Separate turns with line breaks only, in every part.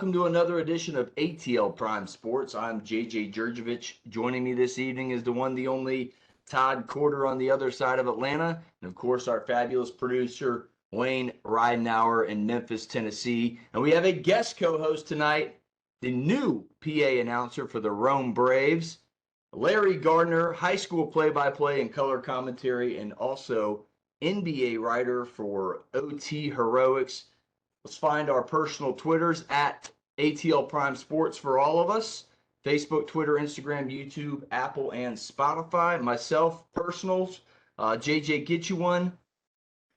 welcome to another edition of ATL Prime Sports. I'm Jurjevich. Joining me this evening is the one, the only Todd Corder on the other side of Atlanta, and of course our fabulous producer Wayne Ridenauer in Memphis, Tennessee. And we have a guest co-host tonight, the new PA announcer for the Rome Braves, Larry Gardner, high school play-by-play and color commentary, and also NBA writer for OT Heroics. Let's find our personal Twitters at ATL Prime Sports for all of us. Facebook, Twitter, Instagram, YouTube, Apple, and Spotify. Myself, personals, JJ Get You One,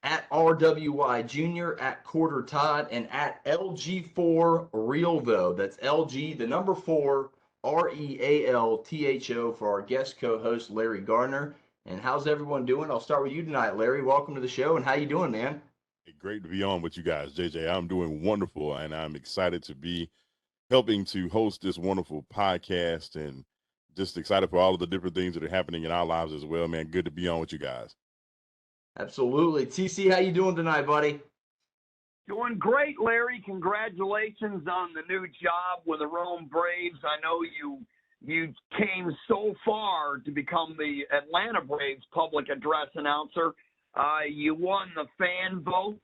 at RWY Jr., at Corder Todd, and at LG4 Real Though. That's LG, the number 4, REALTHO for our guest co-host, Larry Gardner. And how's everyone doing? I'll start with you tonight, Larry. Welcome to the show, and how you doing, man?
Great to be on with you guys, JJ. I'm doing wonderful, and I'm excited to be helping to host this wonderful podcast, and just excited for all of the different things that are happening in our lives as well, man. Good to be on with you guys.
Absolutely. TC, how you doing tonight, buddy?
Doing great, Larry. Congratulations on the new job with the Rome Braves. I know you came so far to become the Atlanta Braves public address announcer. You won the fan vote.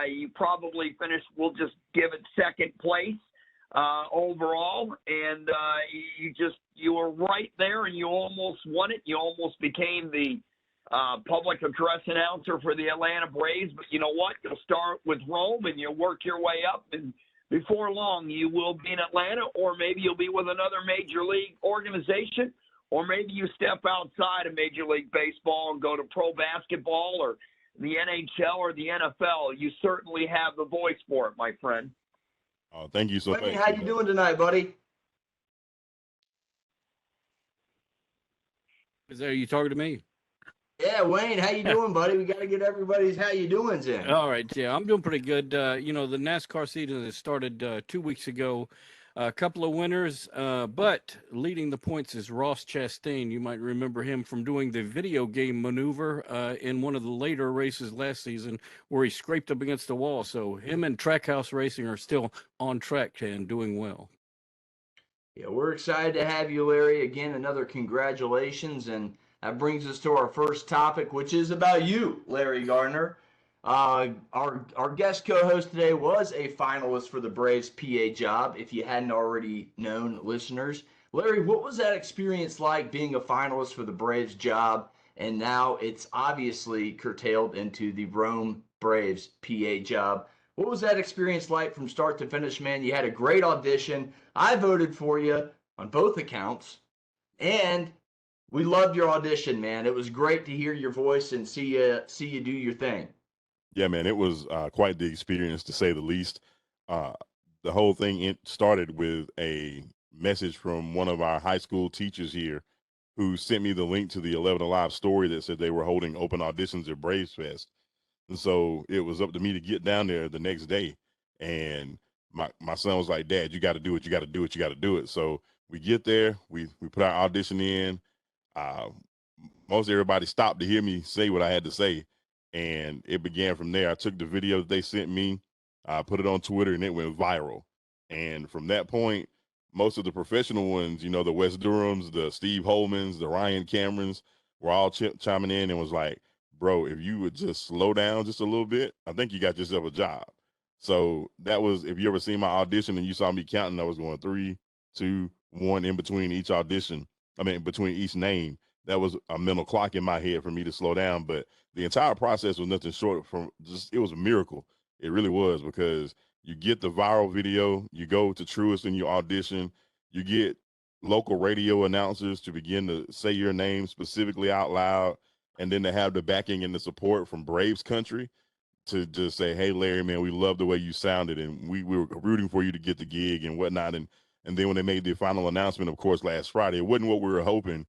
You probably finished, we'll just give it second place overall. And you were right there and you almost won it. You almost became the public address announcer for the Atlanta Braves. But you know what? You'll start with Rome and you'll work your way up. And before long, you will be in Atlanta, or maybe you'll be with another major league organization. Or maybe you step outside of Major League Baseball and go to pro basketball or the NHL or the NFL. You certainly have the voice for it, my friend.
Oh, thank you so much.
How you doing tonight, buddy?
Are you talking to me?
Yeah, Wayne, how you doing, buddy? We got to get everybody's how you doing's in.
All right, yeah, I'm doing pretty good. The NASCAR season has started 2 weeks ago. A couple of winners, but leading the points is Ross Chastain. You might remember him from doing the video game maneuver in one of the later races last season where he scraped up against the wall. So him and Trackhouse Racing are still on track and doing well.
Yeah, we're excited to have you, Larry. Again, another congratulations. And that brings us to our first topic, which is about you, Larry Gardner. Our guest co-host today was a finalist for the Braves PA job, if you hadn't already known, listeners. Larry, what was that experience like being a finalist for the Braves job, and now it's obviously curtailed into the Rome Braves PA job? What was that experience like from start to finish, man? You had a great audition. I voted for you on both accounts, and we loved your audition, man. It was great to hear your voice and see you do your thing.
Yeah, man, it was quite the experience, to say the least. The whole thing started with a message from one of our high school teachers here who sent me the link to the 11 Alive story that said they were holding open auditions at Braves Fest. And so it was up to me to get down there the next day. And my son was like, Dad, you got to do it. You got to do it. You got to do it. So we get there. We put our audition in. Most everybody stopped to hear me say what I had to say. And it began from there. I took the video that they sent me, I put it on Twitter, and it went viral. And from that point, most of the professional ones, the Wes Durhams, the Steve Holmans, the Ryan Camerons, were all chiming in and was like, bro, if you would just slow down just a little bit, I think you got yourself a job. So that was, if you ever seen my audition and you saw me counting, I was going 3, 2, 1 in between each audition. Between each name. That was a mental clock in my head for me to slow down. But the entire process was nothing short from it was a miracle. It really was, because you get the viral video, you go to Truist and you audition, you get local radio announcers to begin to say your name specifically out loud, and then to have the backing and the support from Braves country to just say, hey, Larry, man, we love the way you sounded, and we were rooting for you to get the gig and whatnot. And then when they made the final announcement, of course, last Friday, it wasn't what we were hoping,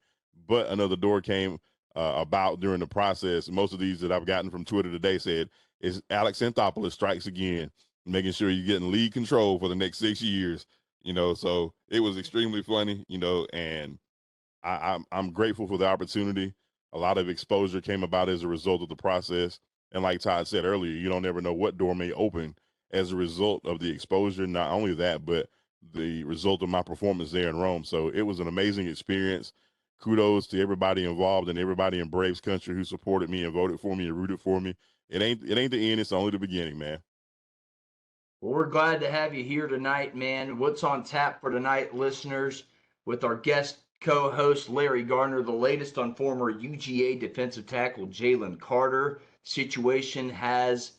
but another door came about during the process. Most of these that I've gotten from Twitter today said, is Alex Anthopoulos strikes again, making sure you're getting lead control for the next 6 years, so it was extremely funny, and I'm grateful for the opportunity. A lot of exposure came about as a result of the process. And like Todd said earlier, you don't ever know what door may open as a result of the exposure. Not only that, but the result of my performance there in Rome. So it was an amazing experience. Kudos to everybody involved and everybody in Braves country who supported me and voted for me and rooted for me. It ain't the end, it's only the beginning, man.
Well, we're glad to have you here tonight, man. What's on tap for tonight, listeners, with our guest co-host Larry Gardner, the latest on former UGA defensive tackle Jalen Carter. Situation has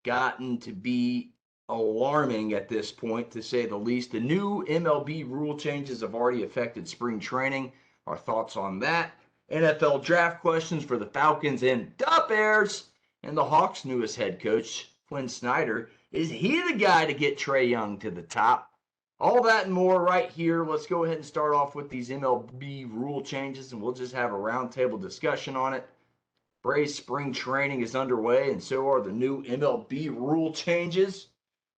gotten to be alarming at this point, to say the least. The new MLB rule changes have already affected spring training. Our thoughts on that. NFL draft questions for the Falcons and the Bears. And the Hawks' newest head coach, Quinn Snyder. Is he the guy to get Trae Young to the top? All that and more right here. Let's go ahead and start off with these MLB rule changes, and we'll just have a roundtable discussion on it. Braves spring training is underway, and so are the new MLB rule changes,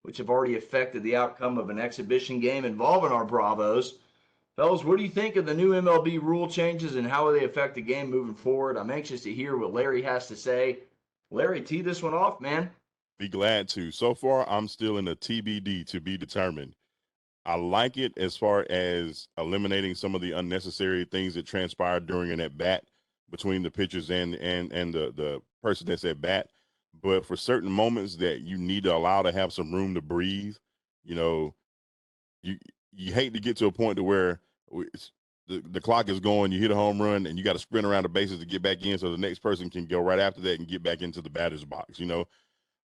which have already affected the outcome of an exhibition game involving our Bravos. Fellas, what do you think of the new MLB rule changes, and how will they affect the game moving forward? I'm anxious to hear what Larry has to say. Larry, tee this one off, man.
Be glad to. So far, I'm still in a TBD, to be determined. I like it as far as eliminating some of the unnecessary things that transpired during an at bat between the pitchers and the person that's at bat. But for certain moments that you need to allow to have some room to breathe, you know, you hate to get to a point to where the clock is going, you hit a home run, and you got to sprint around the bases to get back in so the next person can go right after that and get back into the batter's box. You know,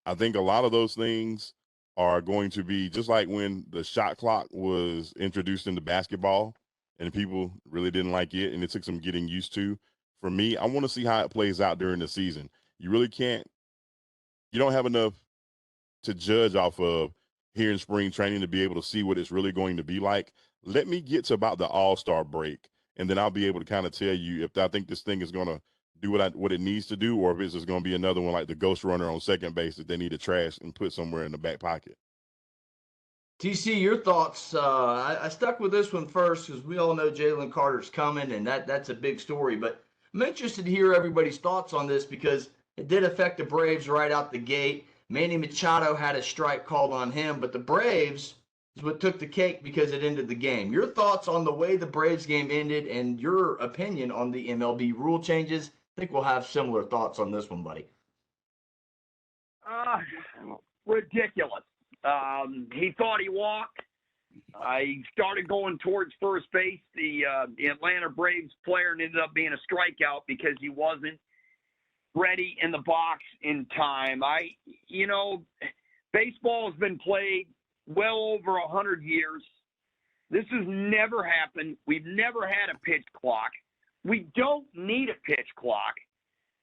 I think a lot of those things are going to be just like when the shot clock was introduced into basketball and people really didn't like it and it took some getting used to. For me, I want to see how it plays out during the season. You really can't, you don't have enough to judge off of here in spring training to be able to see what it's really going to be like. Let me get to about the All-Star break, and then I'll be able to kind of tell you if I think this thing is going to do what it needs to do, or if it's just going to be another one like the ghost runner on second base that they need to trash and put somewhere in the back pocket.
TC, your thoughts? I stuck with this one first because we all know Jalen Carter's coming, and that's a big story. But I'm interested to hear everybody's thoughts on this because it did affect the Braves right out the gate. Manny Machado had a strike called on him, but the Braves is what took the cake because it ended the game. Your thoughts on the way the Braves game ended and your opinion on the MLB rule changes? I think we'll have similar thoughts on this one, buddy.
Ridiculous. He thought he walked. He started going towards first base. The Atlanta Braves player ended up being a strikeout because he wasn't ready in the box in time. Baseball has been played well over 100 years. This has never happened. We've never had a pitch clock. We don't need a pitch clock.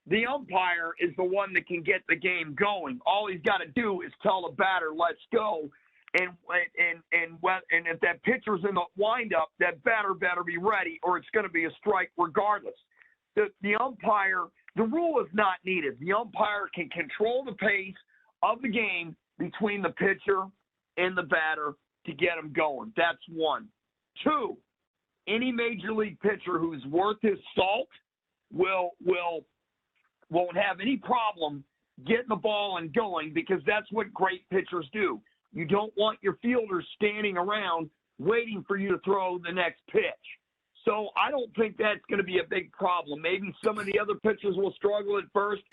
The umpire is the one that can get the game going. All he's got to do is tell the batter, "Let's go." And if that pitcher's in the windup, that batter better be ready, or it's going to be a strike regardless. The umpire, the rule is not needed. The umpire can control the pace of the game between the pitcher and the batter to get them going. That's one. Two, any major league pitcher who's worth his salt won't have any problem getting the ball and going because that's what great pitchers do. You don't want your fielders standing around waiting for you to throw the next pitch. So I don't think that's going to be a big problem. Maybe some of the other pitchers will struggle at first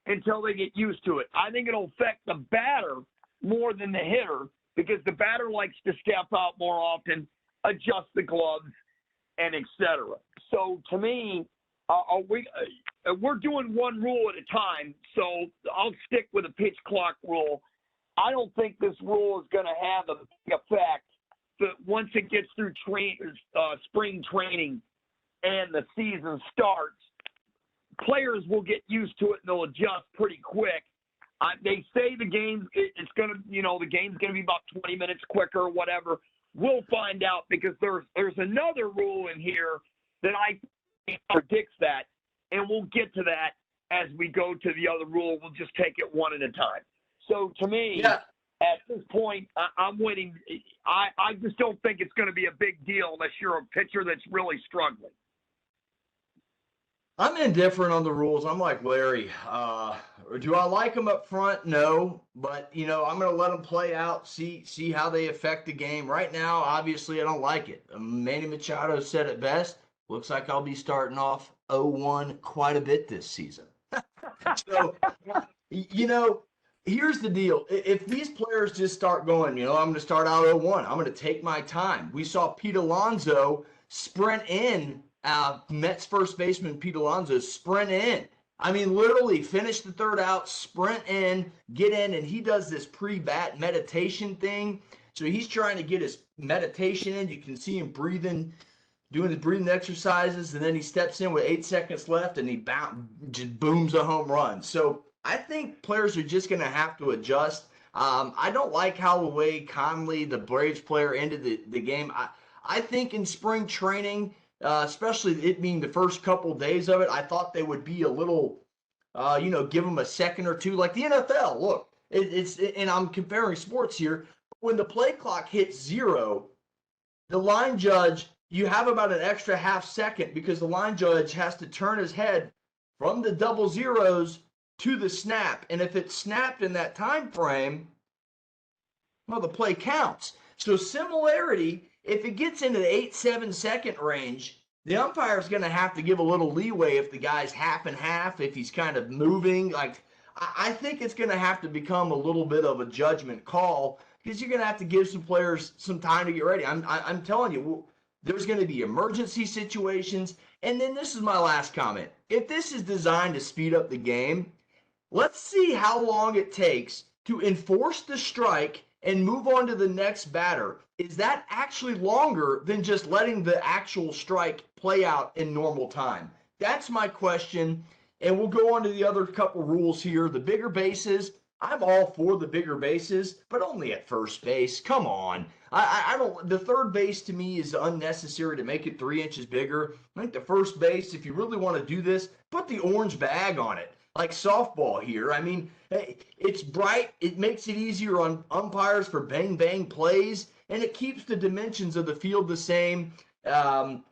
until they get used to it. I think it'll affect the batter more than the hitter because the batter likes to step out more often, adjust the gloves, and et cetera. So to me, we're doing one rule at a time, so I'll stick with the pitch clock rule. I don't think this rule is going to have a big effect, but once it gets through spring training and the season starts, players will get used to it and they'll adjust pretty quick. They say the game it's going to, the game's going to be about 20 minutes quicker or whatever. We'll find out because there's another rule in here that I think predicts that, and we'll get to that as we go to the other rule. We'll just take it one at a time. So to me, At this point, I'm waiting. I just don't think it's going to be a big deal unless you're a pitcher that's really struggling.
I'm indifferent on the rules. I'm like Larry. Do I like them up front? No, but I'm going to let them play out, see how they affect the game. Right now, obviously, I don't like it. Manny Machado said it best. Looks like I'll be starting off 0-1 quite a bit this season. So, here's the deal. If these players just start going, I'm going to start out 0-1. I'm going to take my time. We saw Pete Alonso sprint in. Mets first baseman Pete Alonso sprint in. I mean, literally finish the third out, sprint in, get in, and he does this pre-bat meditation thing. So he's trying to get his meditation in. You can see him breathing, doing the breathing exercises, and then he steps in with 8 seconds left, and he just booms a home run. So I think players are just going to have to adjust. I don't like how the way Conley, the Braves player, ended the game. I think in spring training, especially it being the first couple days of it, I thought they would be a little, give them a second or two. Like the NFL, look, and I'm comparing sports here. When the play clock hits 0, the line judge, you have about an extra half second because the line judge has to turn his head from the double zeros to the snap. And if it's snapped in that time frame, well, the play counts. So similarity, if it gets into the 8-7 second range, the umpire is going to have to give a little leeway if the guy's half and half, if he's kind of moving. Like, I think it's going to have to become a little bit of a judgment call because you're going to have to give some players some time to get ready. I'm telling you, there's going to be emergency situations. And then this is my last comment. If this is designed to speed up the game, let's see how long it takes to enforce the strike and move on to the next batter. Is that actually longer than just letting the actual strike play out in normal time? That's my question. And we'll go on to the other couple rules here. The bigger bases, I'm all for the bigger bases, but only at first base. Come on. I don't. The third base to me is unnecessary to make it 3 inches bigger. I think the first base, if you really want to do this, put the orange bag on it, like softball here. I mean, it's bright. It makes it easier on umpires for bang plays, and it keeps the dimensions of the field the same. Am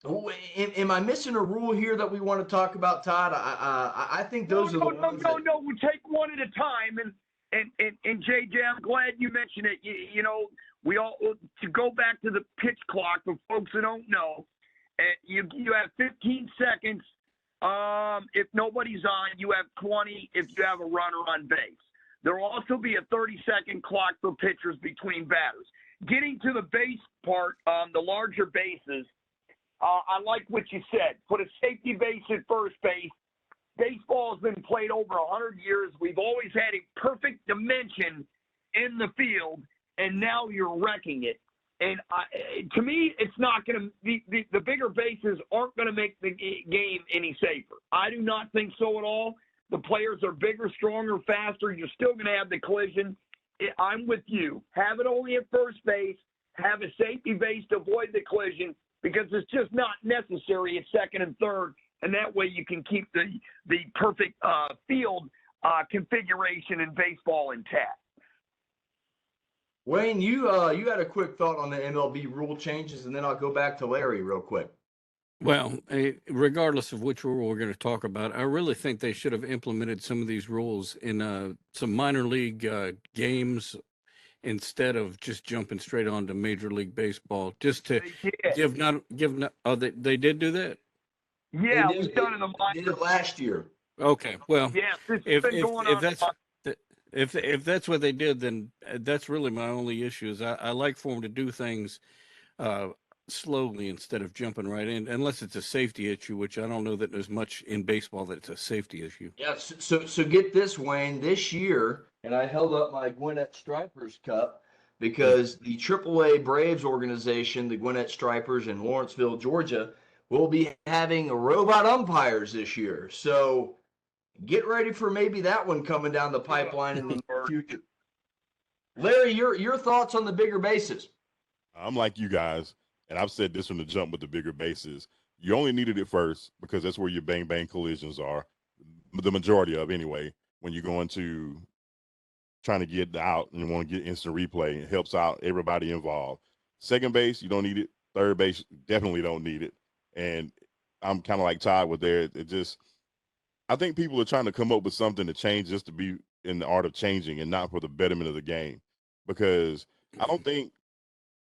I missing a rule here that we want to talk about, Todd? I think those are the ones.
No. We take one at a time. And JJ, I'm glad you mentioned it. We all, to go back to the pitch clock for folks who don't know, you have 15 seconds. If nobody's on, you have 20 if you have a runner on base. There will also be a 30-second clock for pitchers between batters. Getting to the base part, the larger bases, I like what you said. Put a safety base at first base. Baseball has been played over 100 years. We've always had a perfect dimension in the field, and now you're wrecking it. And to me, it's not going to the bigger bases aren't going to make the game any safer. I do not think so at all. The players are bigger, stronger, faster. You're still going to have the collision. I'm with you. Have it only at first base. Have a safety base to avoid the collision because it's just not necessary at second and third. And that way you can keep the perfect field configuration in baseball intact.
Wayne, you had a quick thought on the MLB rule changes, and then I'll go back to Larry real quick.
Well, regardless of which rule we're going to talk about, I really think they should have implemented some of these rules in some minor league games instead of just jumping straight on to Major League Baseball. Just to they did do that?
Yeah, it was done in the minor.
Did it last year.
Okay, well,
yes,
if that's what they did, then that's really my only issue. Is I like for them to do things slowly instead of jumping right in, unless it's a safety issue, which I don't know that there's much in baseball that it's a safety issue.
Yeah, so get this, Wayne. This year, and I held up my Gwinnett Stripers Cup because the AAA Braves organization, the Gwinnett Stripers in Lawrenceville, Georgia, will be having robot umpires this year. So get ready for maybe that one coming down the pipeline in the near future. Larry, your thoughts on the bigger bases?
I'm like you guys, and I've said this from the jump with the bigger bases. You only needed it first because that's where your bang collisions are, the majority of anyway. When you're going to trying to get out and you want to get instant replay, it helps out everybody involved. Second base, you don't need it. Third base, definitely don't need it. And I'm kind of like Todd with there. It just, I think people are trying to come up with something to change just to be in the art of changing and not for the betterment of the game. Because I don't think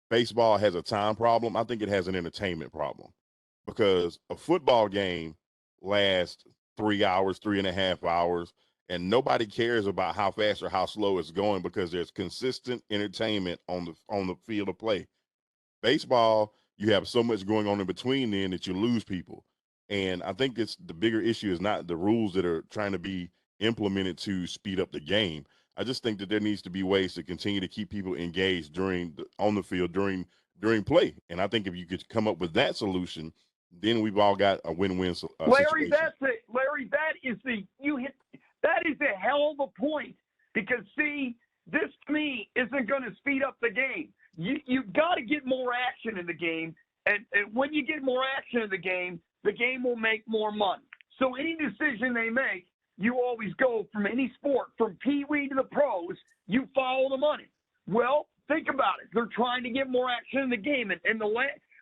baseball has a time problem. I think it has an entertainment problem, because a football game lasts 3 hours, 3.5 hours, and nobody cares about how fast or how slow it's going because there's consistent entertainment on the field of play. Baseball, you have so much going on in between then that you lose people. And I think it's the bigger issue is not the rules that are trying to be implemented to speed up the game. I just think that there needs to be ways to continue to keep people engaged on the field during play. And I think if you could come up with that solution, then we've all got a win-win
Larry,
situation.
that's it. Larry, that is a hell of a point, because see, this to me isn't going to speed up the game. You've got to get more action in the game, and when you get more action in the game will make more money. So any decision they make, you always go from any sport, from Pee-wee to the pros, you follow the money. Well, think about it. They're trying to get more action in the game, and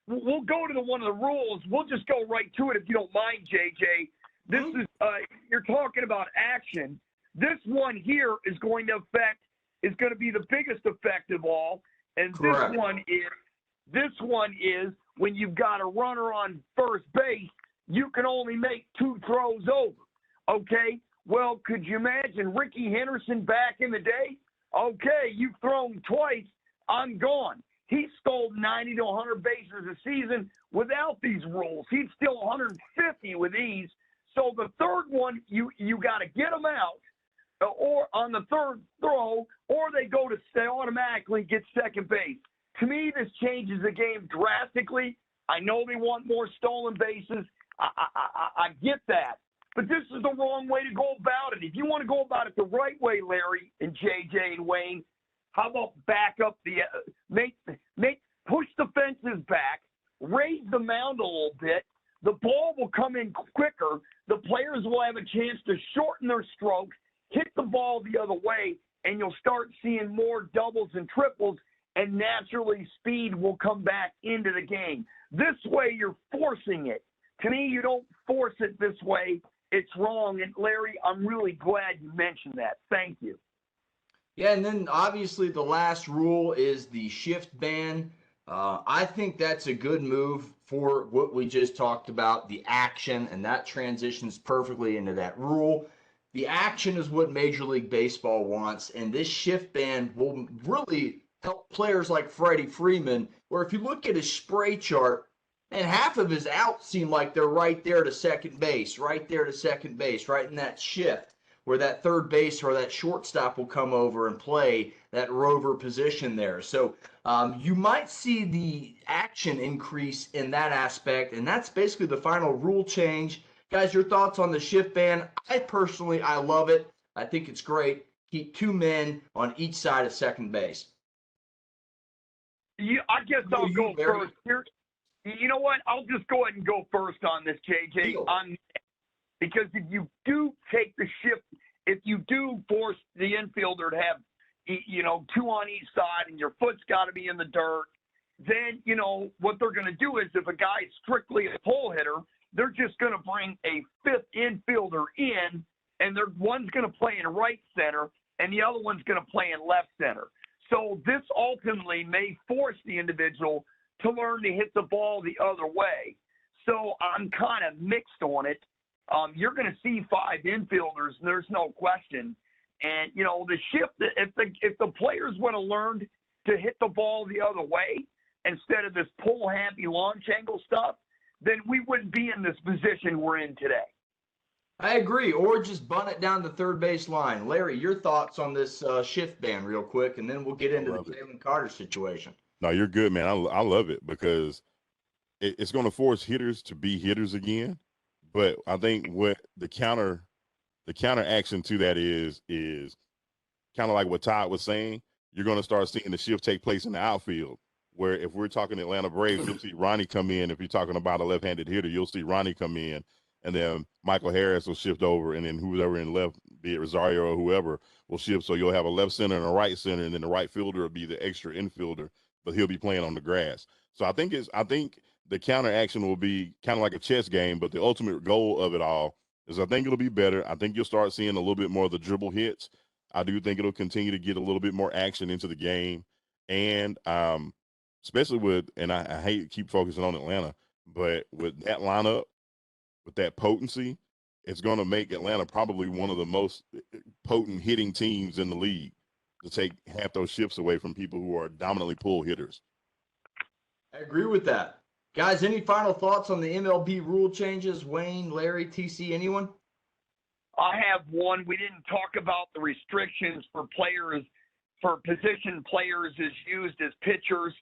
we'll go to one of the rules. We'll just go right to it if you don't mind, JJ. This is you're talking about action. This one here is going to be the biggest effect of all. And
Correct.
this one is when you've got a runner on first base, you can only make 2 throws over. Okay? Well, could you imagine Ricky Henderson back in the day? Okay, you've thrown twice, I'm gone. He stole 90 to 100 bases a season without these rules. He'd steal 150 with these. So the third one, you got to get them out, or on the third throw, or they automatically get second base. To me, this changes the game drastically. I know they want more stolen bases. I get that. But this is the wrong way to go about it. If you want to go about it the right way, Larry and JJ and Wayne, how about back up push the fences back, raise the mound a little bit. The ball will come in quicker. The players will have a chance to shorten their stroke, hit the ball the other way, and you'll start seeing more doubles and triples, and naturally speed will come back into the game. This way, you're forcing it. To me, you don't force it this way. It's wrong. And Larry, I'm really glad you mentioned that. Thank you.
Yeah, and then obviously the last rule is the shift ban. I think that's a good move for what we just talked about, the action, and that transitions perfectly into that rule. The action is what Major League Baseball wants, and this shift ban will really help players like Freddie Freeman, where if you look at his spray chart, and half of his outs seem like they're right there to second base, right in that shift where that third base or that shortstop will come over and play that rover position there. So you might see the action increase in that aspect, and that's basically the final rule change. Guys, your thoughts on the shift ban? I love it. I think it's great. Keep 2 men on each side of second base.
I guess I'll go first here. You know what? I'll just go ahead and go first on this, JJ. Because if you do take the shift, if you do force the infielder to have, 2 on each side and your foot's got to be in the dirt, then, what they're going to do is if a guy's strictly a pull hitter, they're just going to bring a 5th infielder in, and one's going to play in right center and the other one's going to play in left center. So this ultimately may force the individual to learn to hit the ball the other way. So I'm kind of mixed on it. You're going to see 5 infielders, there's no question. And, the shift, if the players want to learn to hit the ball the other way instead of this pull-happy launch angle stuff, then we wouldn't be in this position we're in today.
I agree, or just bunt it down the third base line. Larry, your thoughts on this shift ban real quick, and then we'll get into the Jalen Carter situation.
No, you're good, man. I love it because it's going to force hitters to be hitters again. But I think what the counter action to that is kind of like what Todd was saying. You're going to start seeing the shift take place in the outfield, where if we're talking Atlanta Braves, you'll see Ronnie come in. If you're talking about a left-handed hitter, you'll see Ronnie come in, and then Michael Harris will shift over, and then whoever in left, be it Rosario or whoever, will shift. So you'll have a left center and a right center, and then the right fielder will be the extra infielder, but he'll be playing on the grass. So I think the counter action will be kind of like a chess game, but the ultimate goal of it all is I think it'll be better. I think you'll start seeing a little bit more of the dribble hits. I do think it'll continue to get a little bit more action into the game. And especially with, and I hate to keep focusing on Atlanta, but with that lineup, with that potency, it's going to make Atlanta probably one of the most potent hitting teams in the league to take half those shifts away from people who are dominantly pull hitters.
I agree with that. Guys, any final thoughts on the MLB rule changes? Wayne, Larry, TC, anyone?
I have one. We didn't talk about the restrictions for players, for position players is used as pitchers.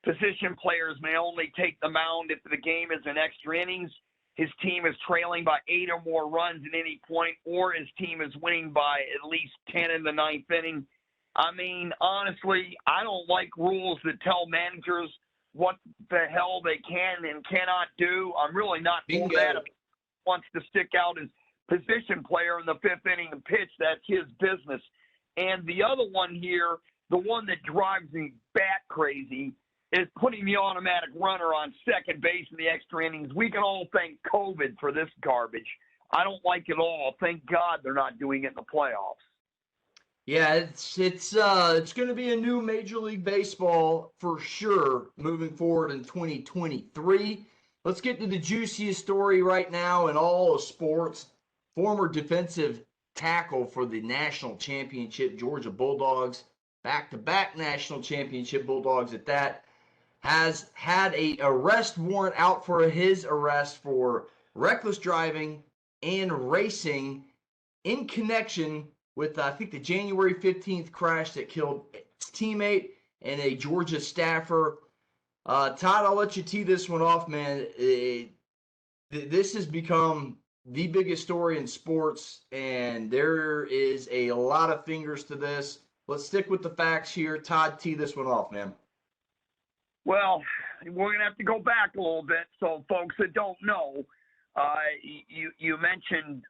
Position players may only take the mound if the game is in extra innings, his team is trailing by 8 or more runs at any point, or his team is winning by at least 10 in the ninth inning. I mean, honestly, I don't like rules that tell managers what the hell they can and cannot do. I'm really not for that. If he wants to stick out his position player in the fifth inning and pitch, that's his business. And the other one here, the one that drives me bat crazy, is putting the automatic runner on second base in the extra innings. We can all thank COVID for this garbage. I don't like it all. Thank God they're not doing it in the playoffs.
Yeah, it's going to be a new Major League Baseball for sure moving forward in 2023. Let's get to the juiciest story right now in all of sports. Former defensive tackle for the national championship Georgia Bulldogs, back-to-back national championship Bulldogs at that, has had a arrest warrant out for his arrest for reckless driving and racing in connection with, I think, the January 15th crash that killed his teammate and a Georgia staffer. Todd, I'll let you tee this one off, man. This has become the biggest story in sports, and there is a lot of fingers to this. Let's stick with the facts here. Todd, tee this one off, man.
Well, we're going to have to go back a little bit. So folks that don't know, you mentioned,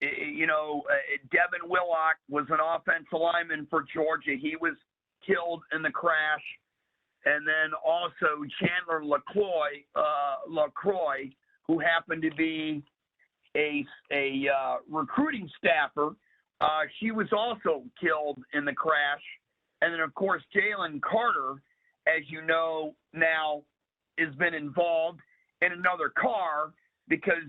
Devin Willock was an offensive lineman for Georgia. He was killed in the crash. And then also Chandler LaCroix, who happened to be a recruiting staffer, she was also killed in the crash. And then, of course, Jalen Carter, as you know now, has been involved in another car because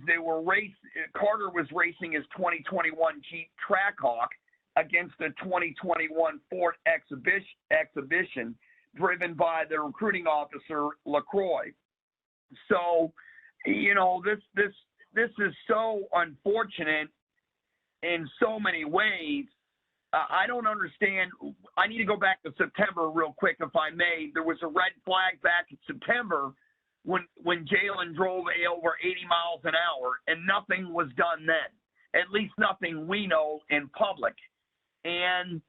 Carter was racing his 2021 Jeep Trackhawk against a 2021 Ford exhibition driven by the recruiting officer LaCroix. So, this is so unfortunate in so many ways. I don't understand. I need to go back to September real quick, if I may. There was a red flag back in September when Jalen drove over 80 miles an hour, and nothing was done then. At least nothing we know in public. And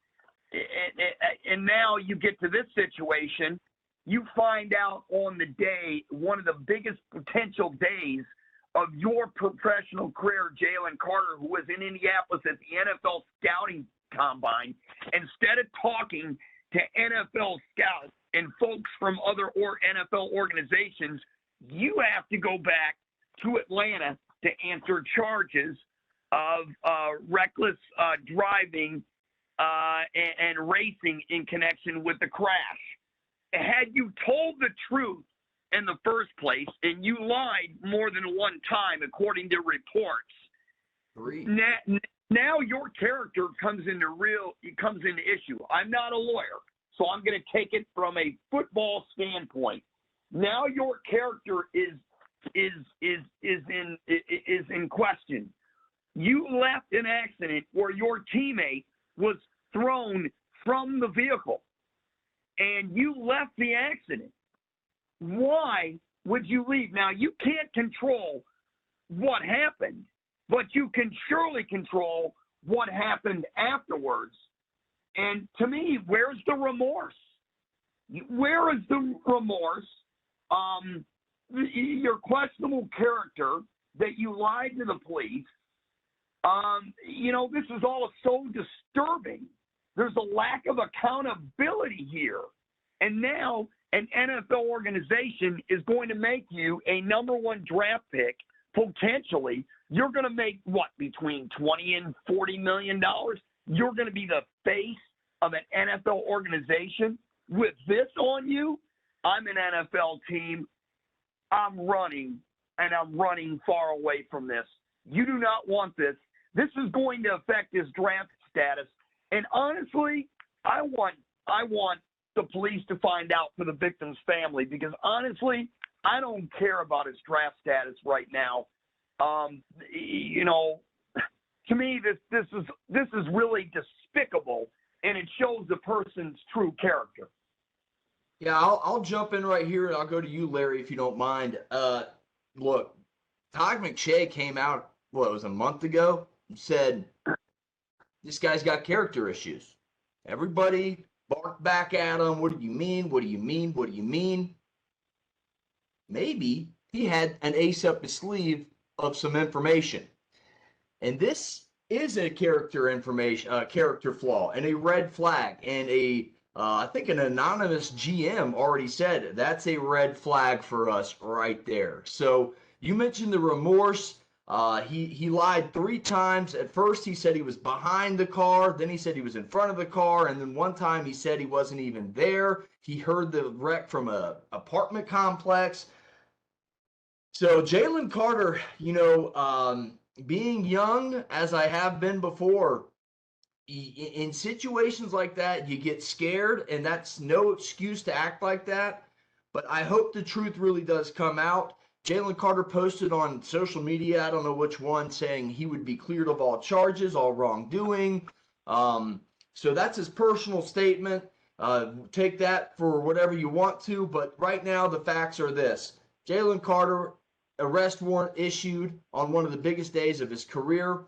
now you get to this situation. You find out on the day, one of the biggest potential days of your professional career, Jalen Carter, who was in Indianapolis at the NFL scouting combine, instead of talking to NFL scouts and folks from other NFL organizations, you have to go back to Atlanta to answer charges of reckless driving and racing in connection with the crash. Had you told the truth in the first place, and you lied more than one time, according to reports, now your character comes into issue. I'm not a lawyer, so I'm going to take it from a football standpoint. Now your character is in question. You left an accident where your teammate was thrown from the vehicle, and you left the accident. Why would you leave? Now, you can't control what happened, but you can surely control what happened afterwards. And to me, where's the remorse? Where is the remorse? Your questionable character that you lied to the police. This is all so disturbing. There's a lack of accountability here. And now an NFL organization is going to make you a number one draft pick, potentially, you're going to make what, between 20 and 40 million dollars? You're going to be the face of an NFL organization with this on you. I'm an NFL team. I'm running, and I'm running far away from this. You do not want this. This is going to affect his draft status. And honestly, I want the police to find out for the victim's family, because honestly, I don't care about his draft status right now. You know, to me, this is really despicable, and it shows the person's true character.
Yeah, I'll jump in right here, and I'll go to you, Larry, if you don't mind. Look, Todd McShay came out, what, it was a month ago, and said, this guy's got character issues. Everybody barked back at him. What do you mean? What do you mean? What do you mean? Maybe he had an ace up his sleeve of some information. And this is a character flaw and a red flag, and I think an anonymous GM already said that's a red flag for us right there. So you mentioned the remorse. He lied 3 times. At first he said he was behind the car, then he said he was in front of the car, and then one time he said he wasn't even there. He heard the wreck from an apartment complex. So Jalen Carter, you know, being young as I have been before, in situations like that, you get scared, and that's no excuse to act like that. But I hope the truth really does come out. Jalen Carter posted on social media, I don't know which one, saying he would be cleared of all charges, all wrongdoing. So that's his personal statement. Take that for whatever you want to. But right now, the facts are this. Jalen Carter, arrest warrant issued on one of the biggest days of his career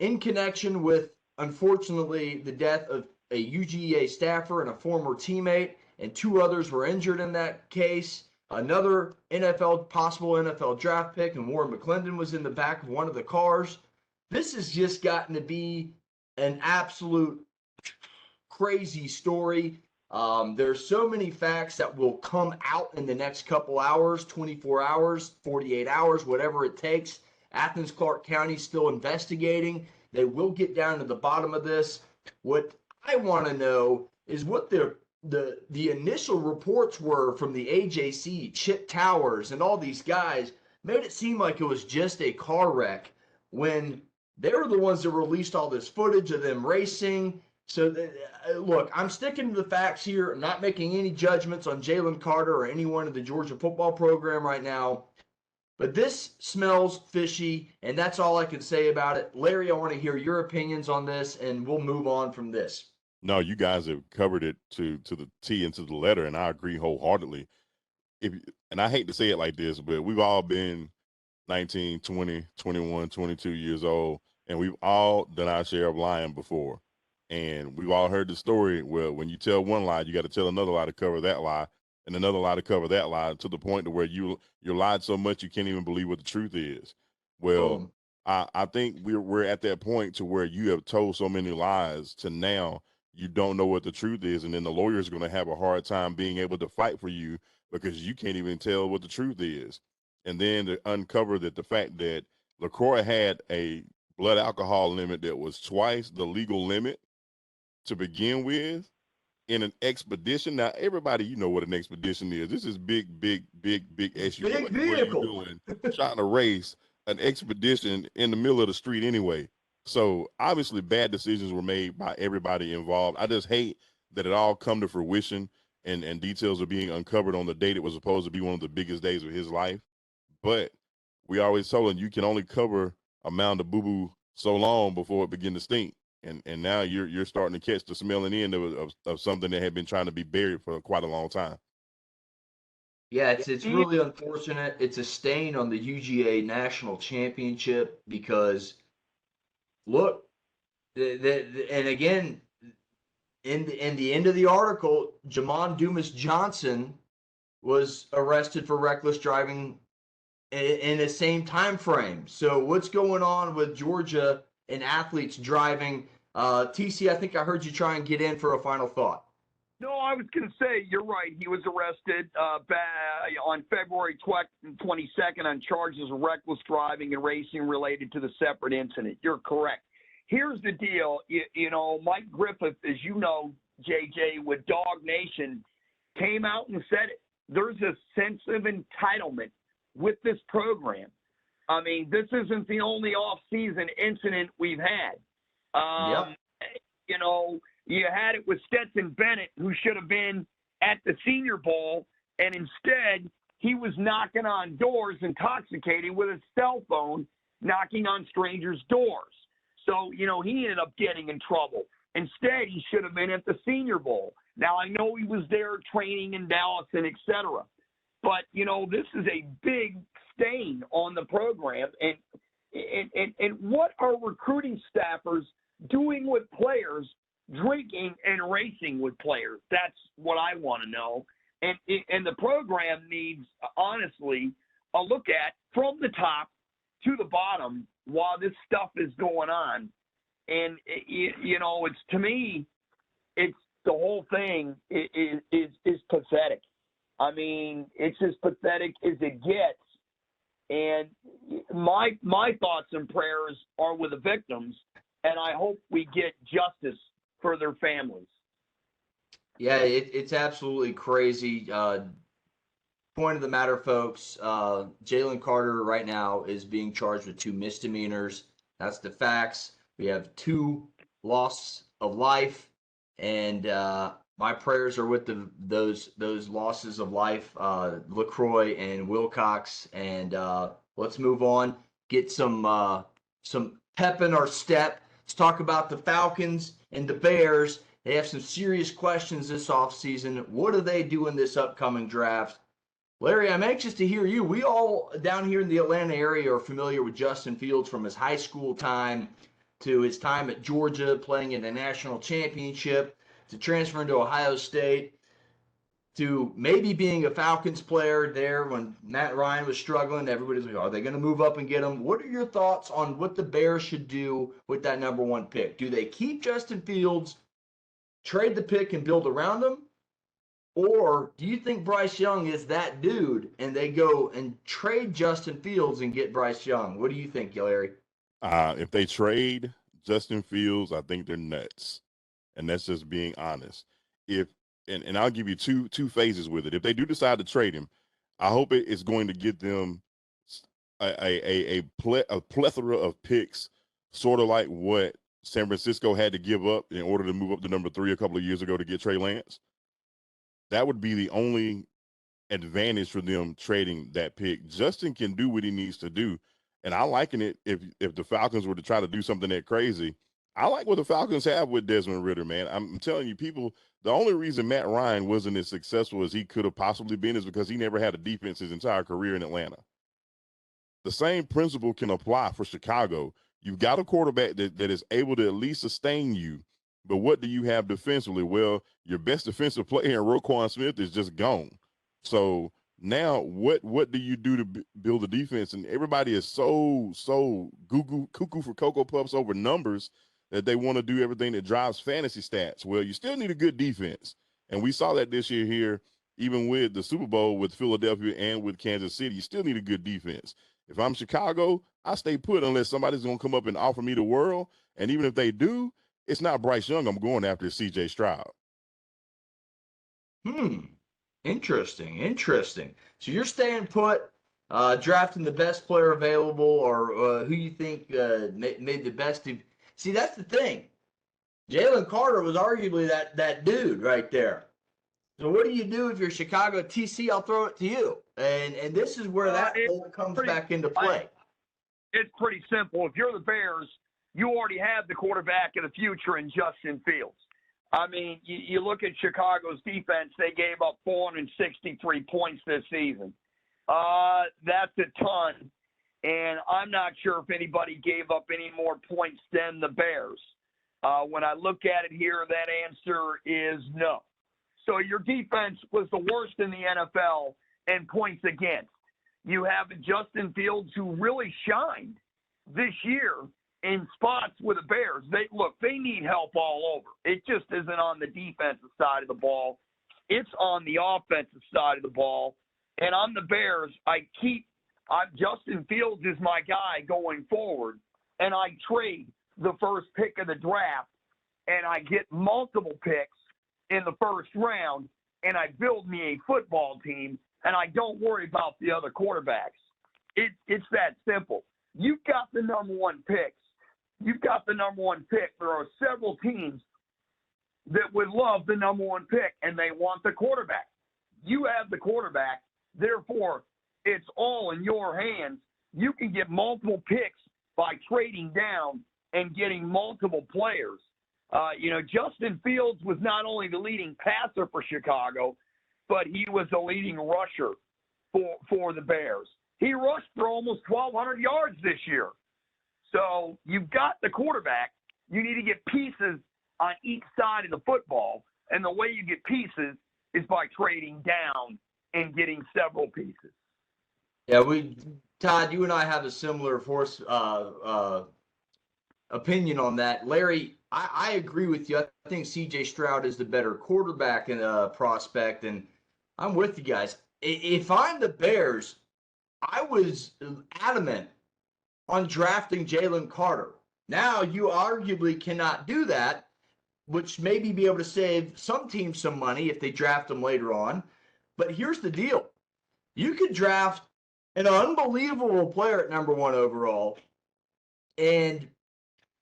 in connection with, unfortunately, the death of a UGA staffer and a former teammate, and 2 others were injured in that case. Another possible NFL draft pick, and Warren McClendon was in the back of one of the cars. This has just gotten to be an absolute crazy story. There's so many facts that will come out in the next couple hours, 24 hours, 48 hours, whatever it takes. Athens Clarke County still investigating. They will get down to the bottom of this. What I want to know is what the initial reports were from the AJC, Chip Towers, and all these guys. Made it seem like it was just a car wreck when they were the ones that released all this footage of them racing. So, look, I'm sticking to the facts here. I'm not making any judgments on Jalen Carter or anyone in the Georgia football program right now. But this smells fishy, and that's all I can say about it. Larry, I want to hear your opinions on this, and we'll move on from this.
No, you guys have covered it to the T and to the letter, and I agree wholeheartedly. And I hate to say it like this, but we've all been 19, 20, 21, 22 years old, and we've all done our share of lying before. And we've all heard the story where when you tell one lie, you got to tell another lie to cover that lie, and another lie to cover that lie, to the point to where you lied so much you can't even believe what the truth is. Well, I think we're at that point to where you have told so many lies to now you don't know what the truth is, and then the lawyer is going to have a hard time being able to fight for you because you can't even tell what the truth is. And then to uncover that the fact that LaCroix had a blood alcohol limit that was twice the legal limit to begin with in an expedition. Now, everybody, you know what an expedition is. This is big SUV.
Big vehicle.
What are you doing? Trying to race an expedition in the middle of the street anyway. So obviously bad decisions were made by everybody involved. I just hate that it all come to fruition and details are being uncovered on the date it was supposed to be one of the biggest days of his life. But we always told him you can only cover a mound of boo-boo so long before it begin to stink. And now you're starting to catch the smelling end of something that had been trying to be buried for quite a long time.
Yeah, it's really unfortunate. It's a stain on the UGA national championship because, look, and again, in the end of the article, Jamon Dumas Johnson was arrested for reckless driving in the same time frame. So what's going on with Georgia and athletes driving? TC, I think I heard you try and get in for a final thought.
No, I was going to say, you're right. He was arrested on February 22nd on charges of reckless driving and racing related to the separate incident. You're correct. Here's the deal. You know, Mike Griffith, as you know, JJ, with Dog Nation, came out and said it. There's a sense of entitlement with this program. I mean, this isn't the only off-season incident we've had.
Yep.
You know, you had it with Stetson Bennett, who should have been at the Senior Bowl, and instead he was knocking on doors, intoxicated with his cell phone, knocking on strangers' doors. So, you know, he ended up getting in trouble. Instead, he should have been at the Senior Bowl. Now, I know he was there training in Dallas and et cetera, but, you know, this is a big stain on the program. And what are recruiting staffers doing with players drinking and racing with players? That's what I want to know. And the program needs, honestly, a look at from the top to the bottom while this stuff is going on. And, you know, it's, to me, it's, the whole thing is pathetic. I mean, it's as pathetic as it gets. And my thoughts and prayers are with the victims, and I hope we get justice for their families.
Yeah, it's absolutely crazy. Point of the matter, folks, Jalen Carter right now is being charged with 2 misdemeanors. That's the facts. We have 2 loss of life, and my prayers are with those losses of life, LaCroix and Wilcox. And let's move on, get some pep in our step. Let's talk about the Falcons and the Bears. They have some serious questions this offseason. What do they do in this upcoming draft? Larry, I'm anxious to hear you. We all down here in the Atlanta area are familiar with Justin Fields from his high school time to his time at Georgia playing in the national championship, to transferring to Ohio State, to maybe being a Falcons player there when Matt Ryan was struggling. Everybody's like, are they going to move up and get him? What are your thoughts on what the Bears should do with that number 1 pick? Do they keep Justin Fields, trade the pick, and build around him? Or do you think Bryce Young is that dude and they go and trade Justin Fields and get Bryce Young? What do you think, Larry?
If they trade Justin Fields, I think they're nuts. And that's just being honest. And I'll give you two phases with it. If they do decide to trade him, I hope it is going to get them a plethora of picks, sort of like what San Francisco had to give up in order to move up to number 3 a couple of years ago to get Trey Lance. That would be the only advantage for them trading that pick. Justin can do what he needs to do. And I liken it if the Falcons were to try to do something that crazy. I like what the Falcons have with Desmond Ridder, man. I'm telling you, people, the only reason Matt Ryan wasn't as successful as he could have possibly been is because he never had a defense his entire career in Atlanta. The same principle can apply for Chicago. You've got a quarterback that is able to at least sustain you, but what do you have defensively? Well, your best defensive player in Roquan Smith is just gone. So now what do you do to build a defense? And everybody is so cuckoo for Cocoa Puffs over numbers that they want to do everything that drives fantasy stats. Well, you still need a good defense. And we saw that this year here, even with the Super Bowl with Philadelphia and with Kansas City. You still need a good defense. If I'm Chicago, I stay put unless somebody's going to come up and offer me the world. And even if they do, it's not Bryce Young I'm going after, it's C.J. Stroud.
Interesting. So you're staying put, drafting the best player available, or who you think made the best. See, that's the thing. Jalen Carter was arguably that dude right there. So what do you do if you're Chicago? TC, I'll throw it to you. And this is where that comes back into play.
It's pretty simple. If you're the Bears, you already have the quarterback of the future in Justin Fields. I mean, you look at Chicago's defense, they gave up 463 points this season. That's a ton. And I'm not sure if anybody gave up any more points than the Bears. When I look at it here, that answer is no. So your defense was the worst in the NFL in points against. You have Justin Fields, who really shined this year in spots with the Bears, they need help all over. It just isn't on the defensive side of the ball. It's on the offensive side of the ball. And on the Bears, Justin Fields is my guy going forward, and I trade the first pick of the draft, and I get multiple picks in the first round, and I build me a football team, and I don't worry about the other quarterbacks. It's that simple. You've got the number one picks. You've got the number one pick. There are several teams that would love the number one pick, and they want the quarterback. You have the quarterback. Therefore, it's all in your hands. You can get multiple picks by trading down and getting multiple players. Justin Fields was not only the leading passer for Chicago, but he was the leading rusher for the Bears. He rushed for almost 1,200 yards this year. So you've got the quarterback. You need to get pieces on each side of the football, and the way you get pieces is by trading down and getting several pieces.
Yeah, Todd, you and I have a similar opinion on that. Larry, I agree with you. I think C.J. Stroud is the better quarterback and prospect, and I'm with you guys. If I'm the Bears, I was adamant on drafting Jalen Carter. Now you arguably cannot do that, which maybe be able to save some teams some money if they draft him later on. But here's the deal. You could draft an unbelievable player at number one overall, and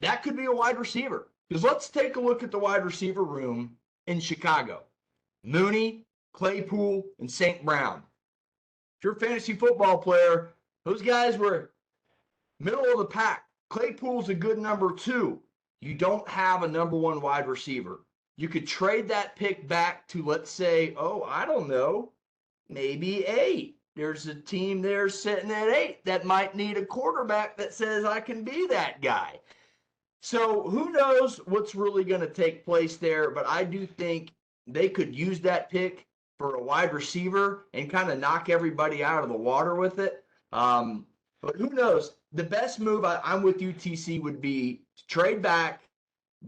that could be a wide receiver. Because let's take a look at the wide receiver room in Chicago. Mooney, Claypool, and St. Brown. If you're a fantasy football player, those guys were middle of the pack. Claypool's a good number two. You don't have a number one wide receiver. You could trade that pick back to, let's say, I don't know, maybe 8. There's a team there sitting at 8 that might need a quarterback that says, I can be that guy. So who knows what's really going to take place there, but I do think they could use that pick for a wide receiver and kind of knock everybody out of the water with it. But who knows? The best move, I'm with you, TC, would be to trade back,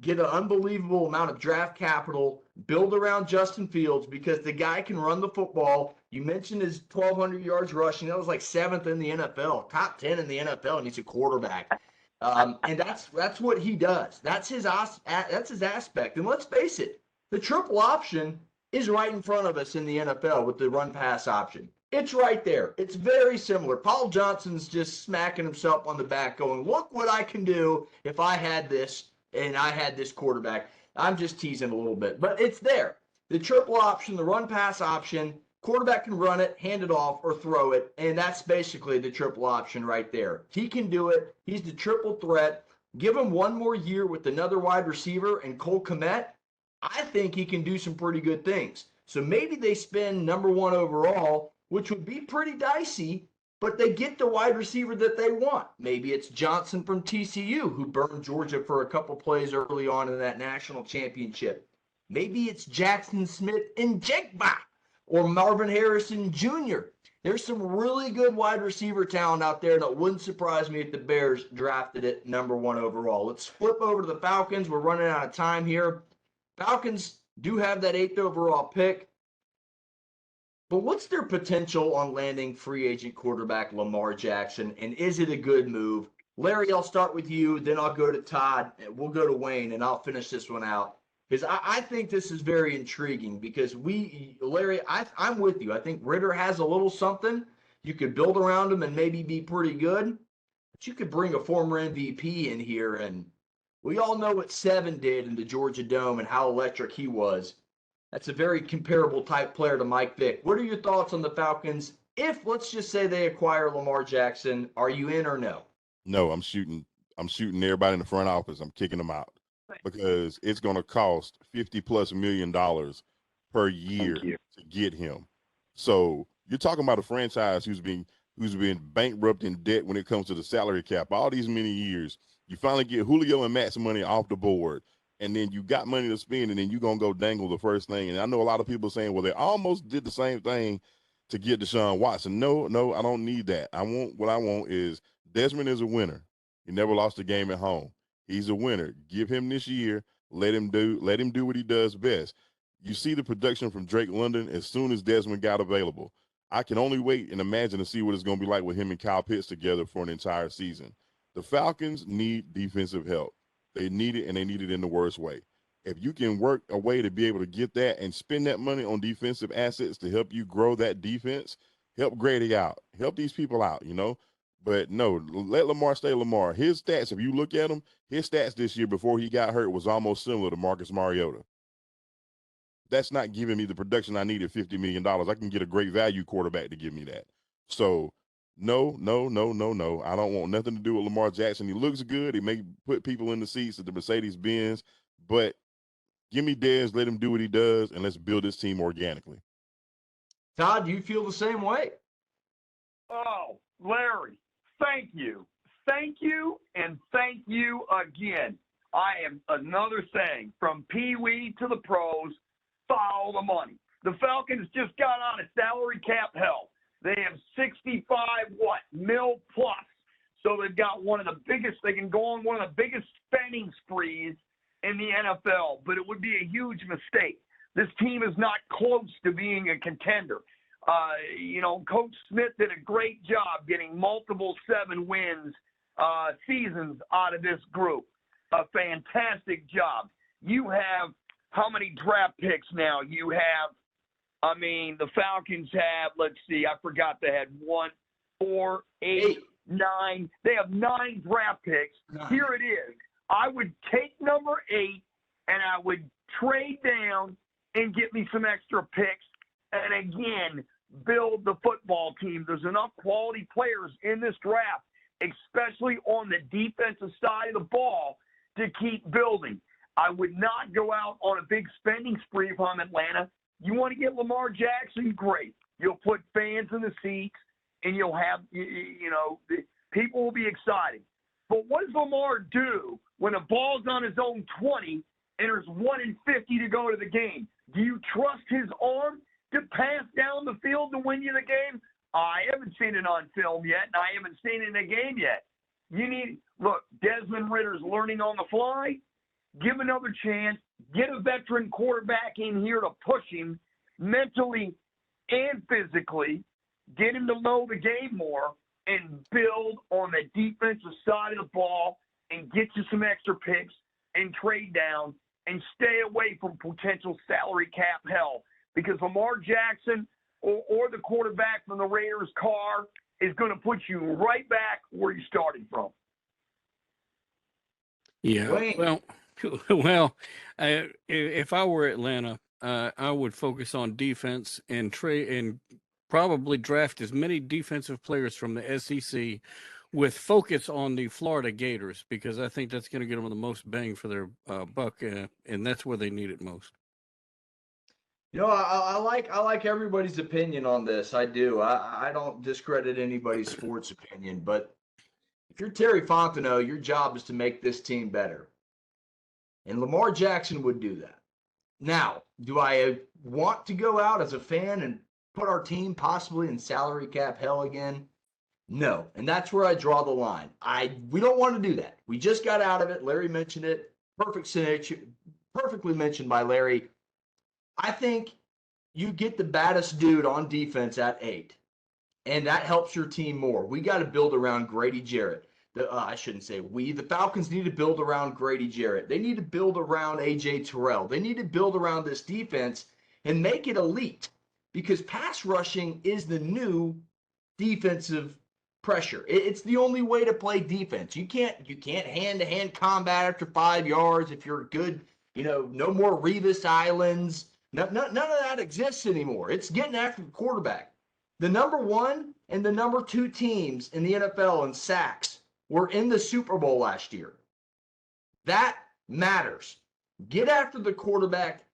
get an unbelievable amount of draft capital, build around Justin Fields because the guy can run the football. You mentioned his 1,200 yards rushing. That was like 7th in the NFL, top 10 in the NFL, and he's a quarterback. And that's what he does. That's his aspect. And let's face it, the triple option is right in front of us in the NFL with the run-pass option. It's right there. It's very similar. Paul Johnson's just smacking himself on the back going, look what I can do if I had this and I had this quarterback. I'm just teasing a little bit, but it's there. The triple option, the run-pass option, quarterback can run it, hand it off, or throw it, and that's basically the triple option right there. He can do it. He's the triple threat. Give him one more year with another wide receiver and Cole Kmet. I think he can do some pretty good things. So maybe they spend number one overall, which would be pretty dicey, but they get the wide receiver that they want. Maybe it's Johnson from TCU, who burned Georgia for a couple plays early on in that national championship. Maybe it's Jackson Smith and Jigba or Marvin Harrison Jr. There's some really good wide receiver talent out there, and it wouldn't surprise me if the Bears drafted it number one overall. Let's flip over to the Falcons. We're running out of time here. Falcons do have that 8th overall pick. But what's their potential on landing free agent quarterback Lamar Jackson, and is it a good move? Larry, I'll start with you, then I'll go to Todd, and we'll go to Wayne, and I'll finish this one out. Because I think this is very intriguing because Larry, I'm with you. I think Ritter has a little something. You could build around him and maybe be pretty good. But you could bring a former MVP in here, and we all know what 7 did in the Georgia Dome and how electric he was. That's a very comparable type player to Mike Vick. What are your thoughts on the Falcons? If, let's just say, they acquire Lamar Jackson, are you in or no?
No, I'm shooting everybody in the front office. I'm kicking them out because it's going to cost $50+ million per year to get him. So you're talking about a franchise who's been bankrupt in debt when it comes to the salary cap all these many years. You finally get Julio and Matt's money off the board, and then you got money to spend, and then you're going to go dangle the first thing. And I know a lot of people saying, well, they almost did the same thing to get Deshaun Watson. No, I don't need that. What I want is Desmond is a winner. He never lost a game at home. He's a winner. Give him this year. Let him do what he does best. You see the production from Drake London as soon as Desmond got available. I can only wait and imagine to see what it's going to be like with him and Kyle Pitts together for an entire season. The Falcons need defensive help. They need it, and they need it in the worst way. If you can work a way to be able to get that and spend that money on defensive assets to help you grow that defense, help Grady out, help these people out, you know. But no, let Lamar stay Lamar. His stats, if you look at him, his stats this year before he got hurt was almost similar to Marcus Mariota. That's not giving me the production I need at $50 million. I can get a great value quarterback to give me that. So no. I don't want nothing to do with Lamar Jackson. He looks good. He may put people in the seats at the Mercedes-Benz, but give me Dez, let him do what he does, and let's build this team organically.
Todd, do you feel the same way?
Oh, Larry, thank you. Thank you, and thank you again. I am another thing, from Pee Wee to the pros, follow the money. The Falcons just got on a salary cap hell. They have 65 mil plus. So they've got they can go on one of the biggest spending sprees in the NFL, but it would be a huge mistake. This team is not close to being a contender. Coach Smith did a great job getting multiple 7-wins seasons out of this group. A fantastic job. You have how many draft picks now? You have, the Falcons have, let's see, I forgot they had 1, 4, 8, 9. They have 9 draft picks.
9.
Here it is. I would take number 8 and I would trade down and get me some extra picks and again build the football team. There's enough quality players in this draft, especially on the defensive side of the ball, to keep building. I would not go out on a big spending spree if I'm Atlanta. You want to get Lamar Jackson? Great. You'll put fans in the seats and you'll have, people will be excited. But what does Lamar do when the ball's on his own 20 and there's 1 in 50 to go to the game? Do you trust his arm to pass down the field to win you the game? I haven't seen it on film yet, and I haven't seen it in a game yet. Look, Desmond Ritter's learning on the fly. Give another chance. Get a veteran quarterback in here to push him mentally and physically. Get him to know the game more and build on the defensive side of the ball and get you some extra picks and trade down and stay away from potential salary cap hell, because Lamar Jackson or the quarterback from the Raiders, Carr, is going to put you right back where you started from.
Yeah. Well, if I were Atlanta, I would focus on defense and probably draft as many defensive players from the SEC with focus on the Florida Gators, because I think that's going to get them the most bang for their buck, and that's where they need it most.
I like everybody's opinion on this. I do. I don't discredit anybody's sports opinion, but if you're Terry Fontenot, your job is to make this team better. And Lamar Jackson would do that. Now, do I want to go out as a fan and put our team possibly in salary cap hell again? No. And that's where I draw the line. We don't want to do that. We just got out of it. Larry mentioned it. Perfectly mentioned by Larry. I think you get the baddest dude on defense at 8, and that helps your team more. We got to build around Grady Jarrett. I shouldn't say we. The Falcons need to build around Grady Jarrett. They need to build around A.J. Terrell. They need to build around this defense and make it elite, because pass rushing is the new defensive pressure. It's the only way to play defense. You can't hand-to-hand combat after 5 yards if you're good. No more Revis Islands. None of that exists anymore. It's getting after the quarterback. The number 1 and the number 2 teams in the NFL in sacks were in the Super Bowl last year. That matters. Get after the quarterback.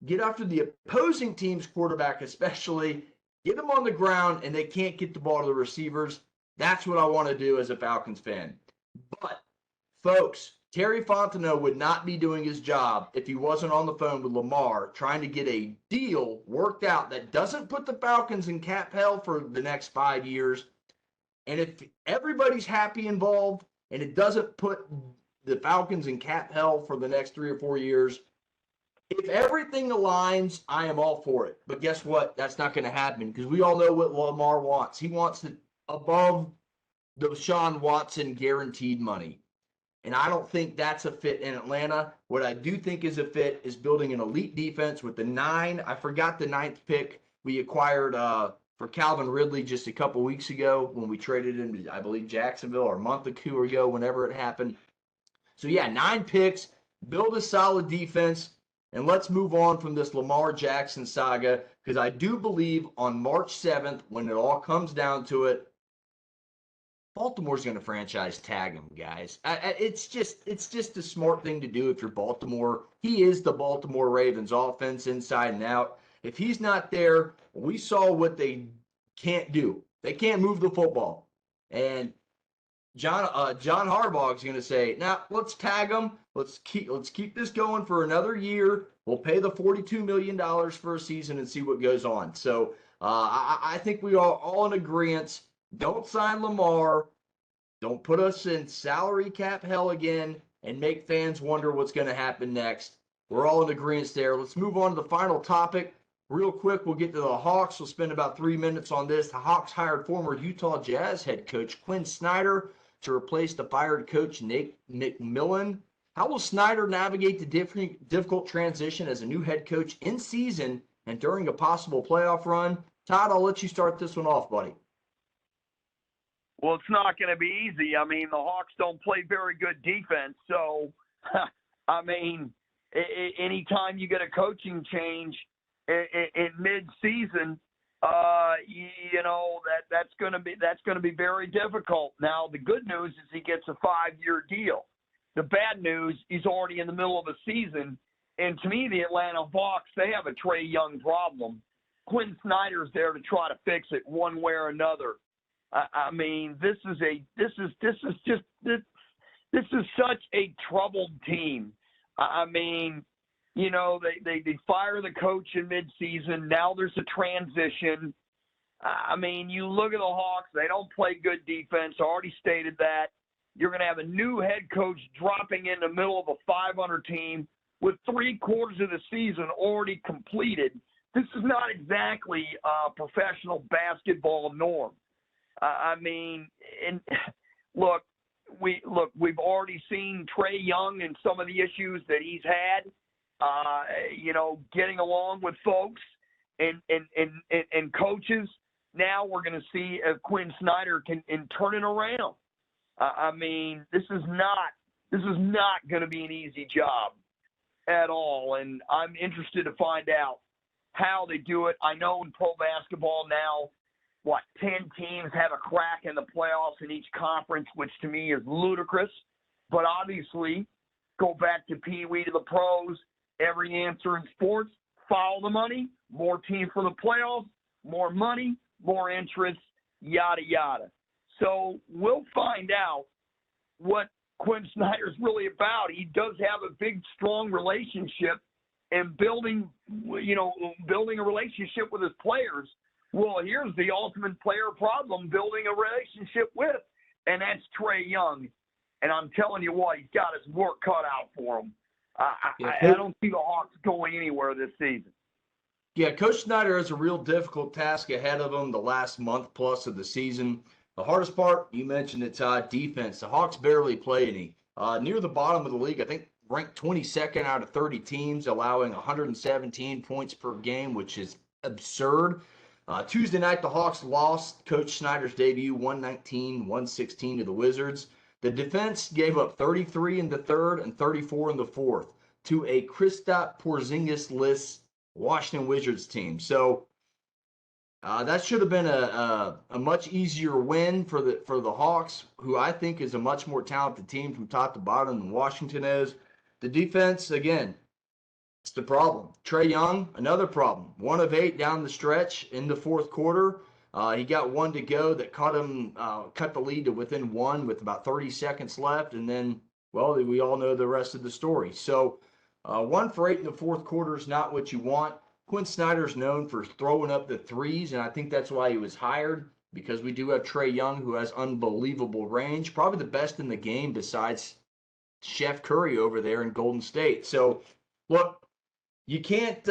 Get after the opposing team's quarterback especially. Get them on the ground, and they can't get the ball to the receivers. That's what I want to do as a Falcons fan. But, folks, Terry Fontenot would not be doing his job if he wasn't on the phone with Lamar trying to get a deal worked out that doesn't put the Falcons in cap hell for the next 5 years. And if everybody's happy involved, and it doesn't put the Falcons in cap hell for the next 3 or 4 years, if everything aligns, I am all for it. But guess what? That's not going to happen because we all know what Lamar wants. He wants it above the Deshaun Watson guaranteed money. And I don't think that's a fit in Atlanta. What I do think is a fit is building an elite defense with the 9. I forgot the 9th pick we acquired for Calvin Ridley just a couple weeks ago when we traded him to, I believe, Jacksonville, or a month or two ago, whenever it happened. So, yeah, 9 picks, build a solid defense, and let's move on from this Lamar Jackson saga because I do believe on March 7th, when it all comes down to it, Baltimore's going to franchise tag him, guys. It's just a smart thing to do if you're Baltimore. He is the Baltimore Ravens offense inside and out. If he's not there, we saw what they can't do. They can't move the football. And John Harbaugh is going to say, "Now let's tag him. Let's keep this going for another year. We'll pay the $42 million for a season and see what goes on." So I think we are all in agreement. Don't sign Lamar. Don't put us in salary cap hell again and make fans wonder what's going to happen next. We're all in agreement there. Let's move on to the final topic. Real quick, we'll get to the Hawks. We'll spend about 3 minutes on this. The Hawks hired former Utah Jazz head coach Quinn Snyder to replace the fired coach Nick McMillan. How will Snyder navigate the difficult transition as a new head coach in season and during a possible playoff run? Todd, I'll let you start this one off, buddy.
Well, it's not going to be easy. I mean, the Hawks don't play very good defense. So, I mean, anytime you get a coaching change in mid-season, that's going to be very difficult. Now, the good news is he gets a 5-year deal. The bad news, he's already in the middle of a season. And to me, the Atlanta Hawks, they have a Trae Young problem. Quinn Snyder's there to try to fix it one way or another. I mean, this is such a troubled team. I mean, they fire the coach in midseason. Now there's a transition. I mean, you look at the Hawks, they don't play good defense. I already stated that. You're going to have a new head coach dropping in the middle of a 500 team with 3/4 of the season already completed. This is not exactly professional basketball norm. I mean, and we've already seen Trae Young and some of the issues that he's had, getting along with folks and coaches. Now we're going to see if Quinn Snyder can turn it around. I mean, this is not going to be an easy job at all, and I'm interested to find out how they do it. I know in pro basketball now, 10 teams have a crack in the playoffs in each conference, which to me is ludicrous. But obviously, go back to Pee Wee to the pros. Every answer in sports, follow the money, more teams for the playoffs, more money, more interest, yada, yada. So we'll find out what Quinn Snyder's really about. He does have a big, strong relationship and building a relationship with his players. Well, here's the ultimate player problem building a relationship with, and that's Trae Young. And I'm telling you what, he's got his work cut out for him. I don't see the Hawks going anywhere this season.
Yeah, Coach Snyder has a real difficult task ahead of him the last month plus of the season. The hardest part, you mentioned it, Todd, defense. The Hawks barely play any. Near the bottom of the league, I think ranked 22nd out of 30 teams, allowing 117 points per game, which is absurd. Tuesday night, the Hawks lost Coach Snyder's debut 119-116 to the Wizards. The defense gave up 33 in the third and 34 in the fourth to a Kristaps Porzingis-less Washington Wizards team. So that should have been a much easier win for the Hawks, who I think is a much more talented team from top to bottom than Washington is. The defense, again, it's the problem. Trae Young, another problem. 1 of 8 down the stretch in the fourth quarter. He got 1 to go that cut the lead to within 1 with about 30 seconds left. And then, well, we all know the rest of the story. So 1 for 8 in the fourth quarter is not what you want. Quinn Snyder's known for throwing up the threes, and I think that's why he was hired. because we do have Trae Young, who has unbelievable range, probably the best in the game besides Chef Curry over there in Golden State. So, look, you can't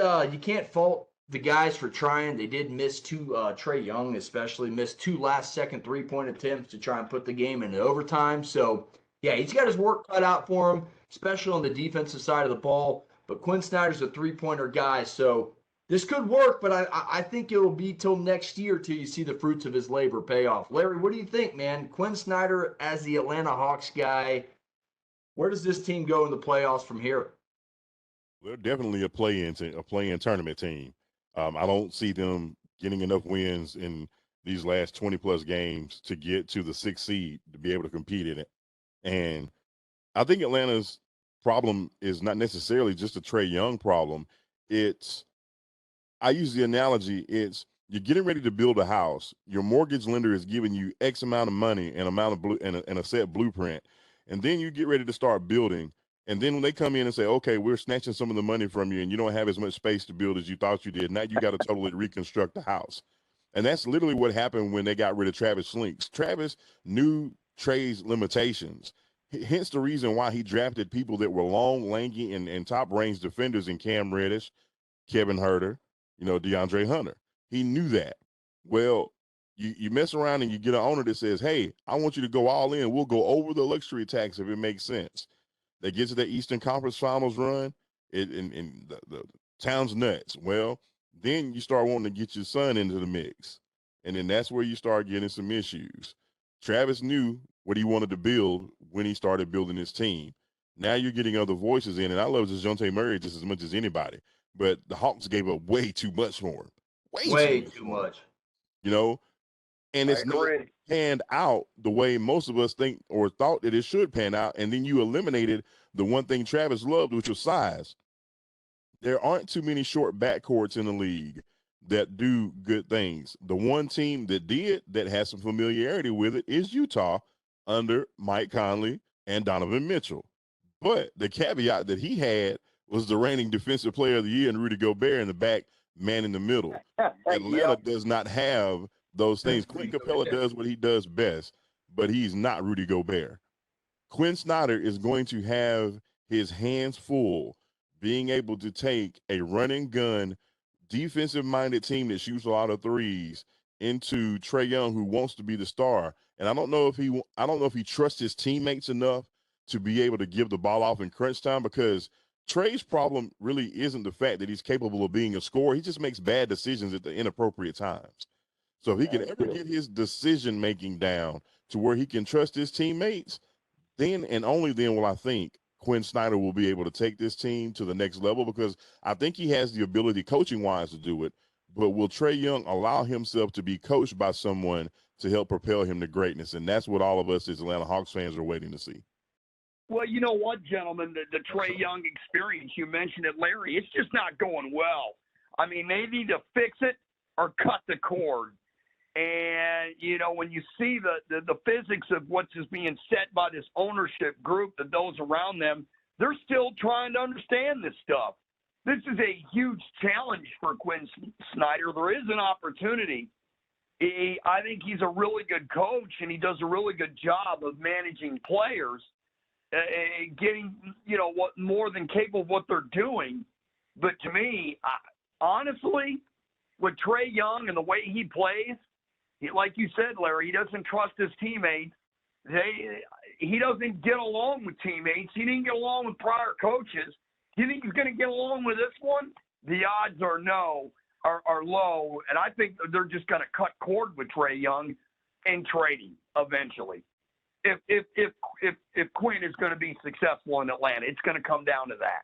fault the guys for trying. They did miss two. Trae Young especially missed two last-second three-point attempts to try and put the game into overtime. So, yeah, he's got his work cut out for him, especially on the defensive side of the ball. But Quinn Snyder's a three-pointer guy, so this could work, but I think it will be till next year till you see the fruits of his labor pay off. Larry, what do you think, man? Quinn Snyder as the Atlanta Hawks guy, where does this team go in the playoffs from here?
They're definitely a play-in tournament team. I don't see them getting enough wins in these last 20-plus games to get to the 6th seed to be able to compete in it. And I think Atlanta's problem is not necessarily just a Trae Young problem. I use the analogy, you're getting ready to build a house. Your mortgage lender is giving you X amount of money and a set blueprint. And then you get ready to start building. And then when they come in and say, okay, we're snatching some of the money from you and you don't have as much space to build as you thought you did. Now you got to totally reconstruct the house. And that's literally what happened when they got rid of Travis Schlenk. Travis knew Trae's limitations. Hence the reason why he drafted people that were long, lanky, and top-range defenders in Cam Reddish, Kevin Huerter, DeAndre Hunter. He knew that. Well, you mess around and you get an owner that says, hey, I want you to go all in. We'll go over the luxury tax if it makes sense. They get to the Eastern Conference Finals run, and the town's nuts. Well, then you start wanting to get your son into the mix. And then that's where you start getting some issues. Travis knew what he wanted to build when he started building his team. Now you're getting other voices in, and I love DeJounte Murray just as much as anybody. But the Hawks gave up way too much for him.
Way too much.
And it's not panned out the way most of us think or thought that it should pan out. And then you eliminated the one thing Travis loved, which was size. There aren't too many short backcourts in the league that do good things. The one team that has some familiarity with it is Utah under Mike Conley and Donovan Mitchell. But the caveat that he had was the reigning defensive player of the year and Rudy Gobert in the back, man in the middle. Atlanta does not have those things. Clint Capella does what he does best, but he's not Rudy Gobert. Quinn Snyder is going to have his hands full being able to take a running gun, defensive-minded team that shoots a lot of threes into Trae Young, who wants to be the star. And I don't know if he trusts his teammates enough to be able to give the ball off in crunch time, because Trae's problem really isn't the fact that he's capable of being a scorer. He just makes bad decisions at the inappropriate times. So if he can ever get his decision-making down to where he can trust his teammates, then and only then will I think Quinn Snyder will be able to take this team to the next level, because I think he has the ability coaching-wise to do it. But will Trae Young allow himself to be coached by someone to help propel him to greatness? And that's what all of us as Atlanta Hawks fans are waiting to see.
Well, you know what, gentlemen, the Trae Young experience, you mentioned it, Larry, it's just not going well. I mean, they need to fix it or cut the cord. And, when you see the physics of what's just being set by this ownership group, that those around them, they're still trying to understand this stuff. This is a huge challenge for Quinn Snyder. There is an opportunity. I think he's a really good coach, and he does a really good job of managing players, getting, what more than capable of what they're doing. But to me, honestly, with Trae Young and the way he plays, like you said, Larry, he doesn't trust his teammates. He doesn't get along with teammates. He didn't get along with prior coaches. Do you think he's going to get along with this one? The odds are low, and I think they're just going to cut cord with Trae Young and trade him eventually. If Quinn is going to be successful in Atlanta, it's going to come down to that.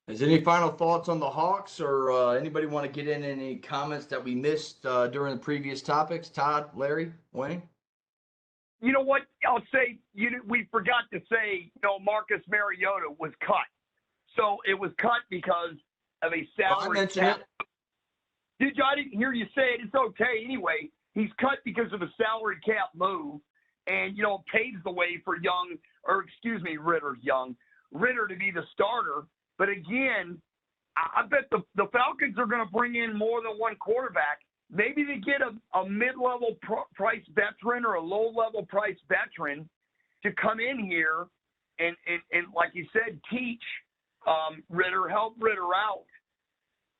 Is there any final thoughts on the Hawks, or anybody want to get in any comments that we missed during the previous topics? Todd, Larry, Wayne?
You know what? I'll say we forgot to say, Marcus Mariota was cut. So it was cut because of a salary cap. I didn't hear you say it. It's okay. Anyway, he's cut because of a salary cap move, and, paves the way for Ritter to be the starter. But again, I bet the Falcons are going to bring in more than one quarterback. maybe they get a mid-level price veteran or a low-level price veteran to come in here and like you said, teach Ritter, help Ritter out.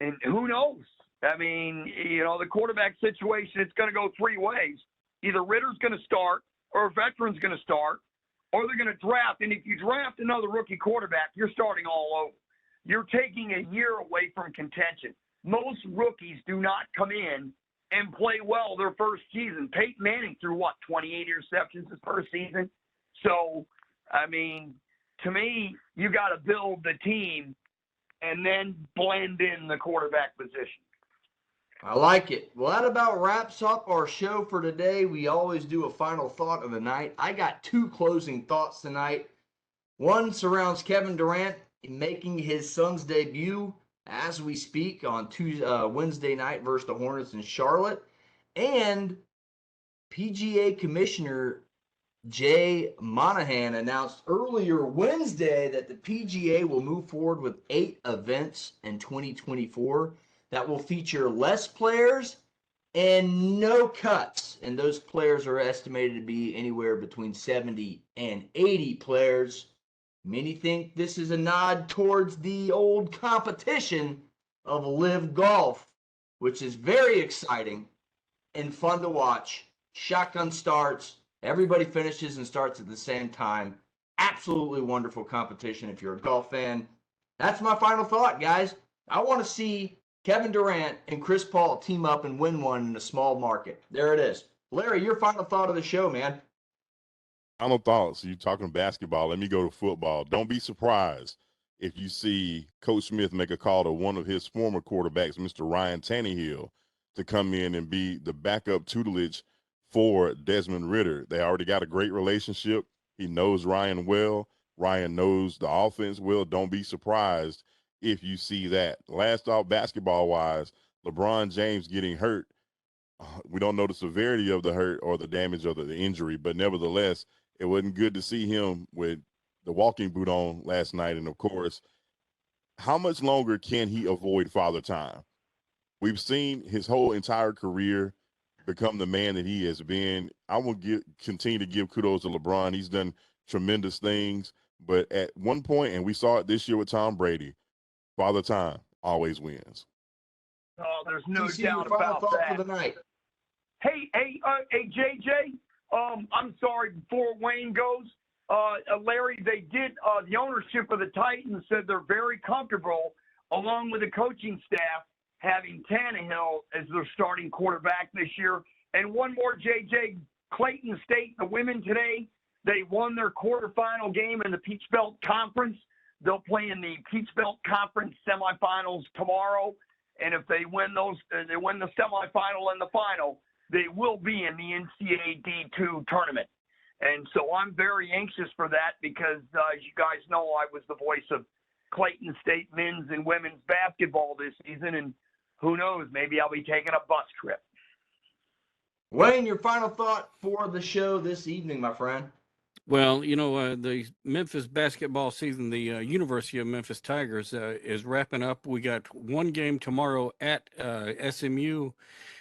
And who knows? I mean, the quarterback situation, it's going to go three ways. Either Ritter's going to start or a veteran's going to start, or they're going to draft. And if you draft another rookie quarterback, you're starting all over. You're taking a year away from contention. Most rookies do not come in and play well their first season. Peyton Manning threw, 28 interceptions his first season? So, I mean, to me, you got to build the team and then blend in the quarterback position.
I like it. Well, that about wraps up our show for today. We always do a final thought of the night. I got two closing thoughts tonight. One surrounds Kevin Durant making his son's debut as we speak on Wednesday night versus the Hornets in Charlotte. And PGA Commissioner Jay Monahan announced earlier Wednesday that the PGA will move forward with 8 events in 2024 that will feature less players and no cuts. And those players are estimated to be anywhere between 70 and 80 players. Many think this is a nod towards the old competition of Live Golf, which is very exciting and fun to watch. Shotgun starts. Everybody finishes and starts at the same time. Absolutely wonderful competition if you're a golf fan. That's my final thought, guys. I want to see Kevin Durant and Chris Paul team up and win one in a small market. There it is. Larry, your final thought of the show, man.
Final thoughts. You talking basketball. Let me go to football. Don't be surprised if you see Coach Smith make a call to one of his former quarterbacks, Mr. Ryan Tannehill, to come in and be the backup tutelage for Desmond Ritter. They already got a great relationship. He knows Ryan well. Ryan knows the offense well. Don't be surprised if you see that. Last off, basketball-wise, LeBron James getting hurt. We don't know the severity of the hurt or the damage or the injury, but nevertheless, it wasn't good to see him with the walking boot on last night. And, of course, how much longer can he avoid Father Time? We've seen his whole entire career become the man that he has been. I will continue to give kudos to LeBron. He's done tremendous things. But at one point, and we saw it this year with Tom Brady, Father Time always wins.
Oh, there's no
TC,
doubt
your final
about
thought
that.
for the night.
Hey, JJ, I'm sorry, before Wayne goes, Larry, they did, the ownership of the Titans said they're very comfortable, along with the coaching staff, having Tannehill as their starting quarterback this year. And one more, JJ, Clayton State, the women today, they won their quarterfinal game in the Peach Belt Conference. They'll play in the Peach Belt Conference semifinals tomorrow. And if they win they win the semifinal and the final, they will be in the NCAA D2 tournament. And so I'm very anxious for that because, as you guys know, I was the voice of Clayton State men's and women's basketball this season. And who knows, maybe I'll be taking a bus trip.
Wayne, your final thought for the show this evening, my friend.
Well, the Memphis basketball season, the University of Memphis Tigers is wrapping up. We got one game tomorrow at SMU,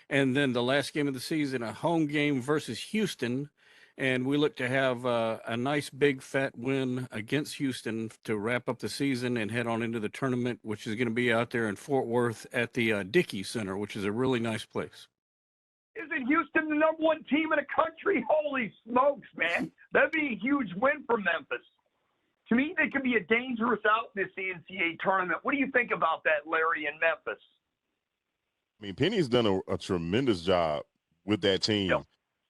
and then the last game of the season, a home game versus Houston. And we look to have a nice big fat win against Houston to wrap up the season and head on into the tournament, which is going to be out there in Fort Worth at the Dickey Center, which is a really nice place.
Isn't Houston the number one team in the country? Holy smokes, man. That'd be a huge win for Memphis. To me, they could be a dangerous out in this NCAA tournament. What do you think about that, Larry, in Memphis?
I mean, Penny's done a tremendous job with that team.
Yep.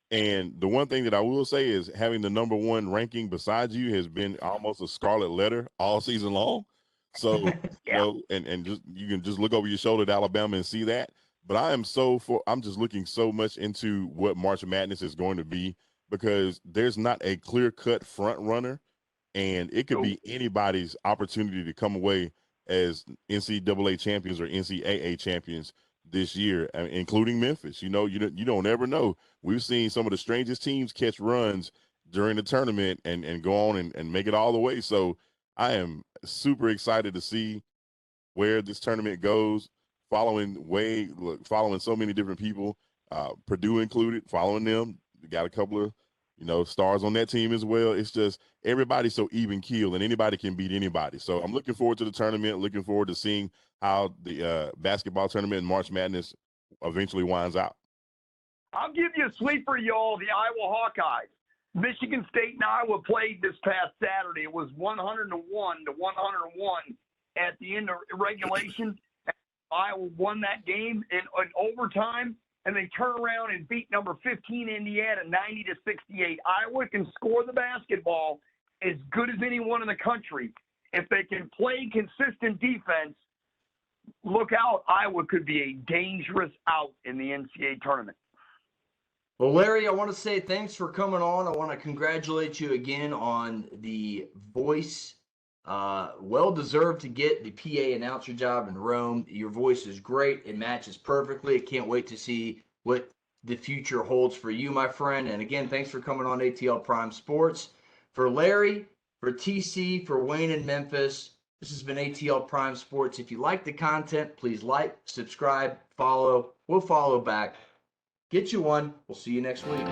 And the one thing that I will say is having the number one ranking beside you has been almost a scarlet letter all season long. So,
Yeah.
and just you can just look over your shoulder at Alabama and see that. But I'm just looking so much into what March Madness is going to be because there's not a clear-cut front runner, and it could be anybody's opportunity to come away as NCAA champions or NCAA champions this year, including Memphis. You don't ever know. We've seen some of the strangest teams catch runs during the tournament and go on and make it all the way. So I am super excited to see where this tournament goes. following so many different people, Purdue included, following them. We got a couple of, stars on that team as well. It's just everybody's so even keel and anybody can beat anybody. So I'm looking forward to the tournament, looking forward to seeing how the basketball tournament and March Madness eventually winds out.
I'll give you a sleeper, y'all, the Iowa Hawkeyes. Michigan State and Iowa played this past Saturday. It was 101 to 101 at the end of regulation. Iowa won that game in overtime, and they turn around and beat number 15 Indiana 90-68. Iowa can score the basketball as good as anyone in the country. If they can play consistent defense, look out. Iowa could be a dangerous out in the NCAA tournament.
Well, Larry, I want to say thanks for coming on. I want to congratulate you again on the voice. Well-deserved to get the PA announcer job in Rome. Your voice is great. It matches perfectly. I can't wait to see what the future holds for you, my friend. And again, thanks for coming on ATL Prime Sports. For Larry, for TC, for Wayne in Memphis, this has been ATL Prime Sports. If you like the content, please like, subscribe, follow. We'll follow back. Get you one. We'll see you next week.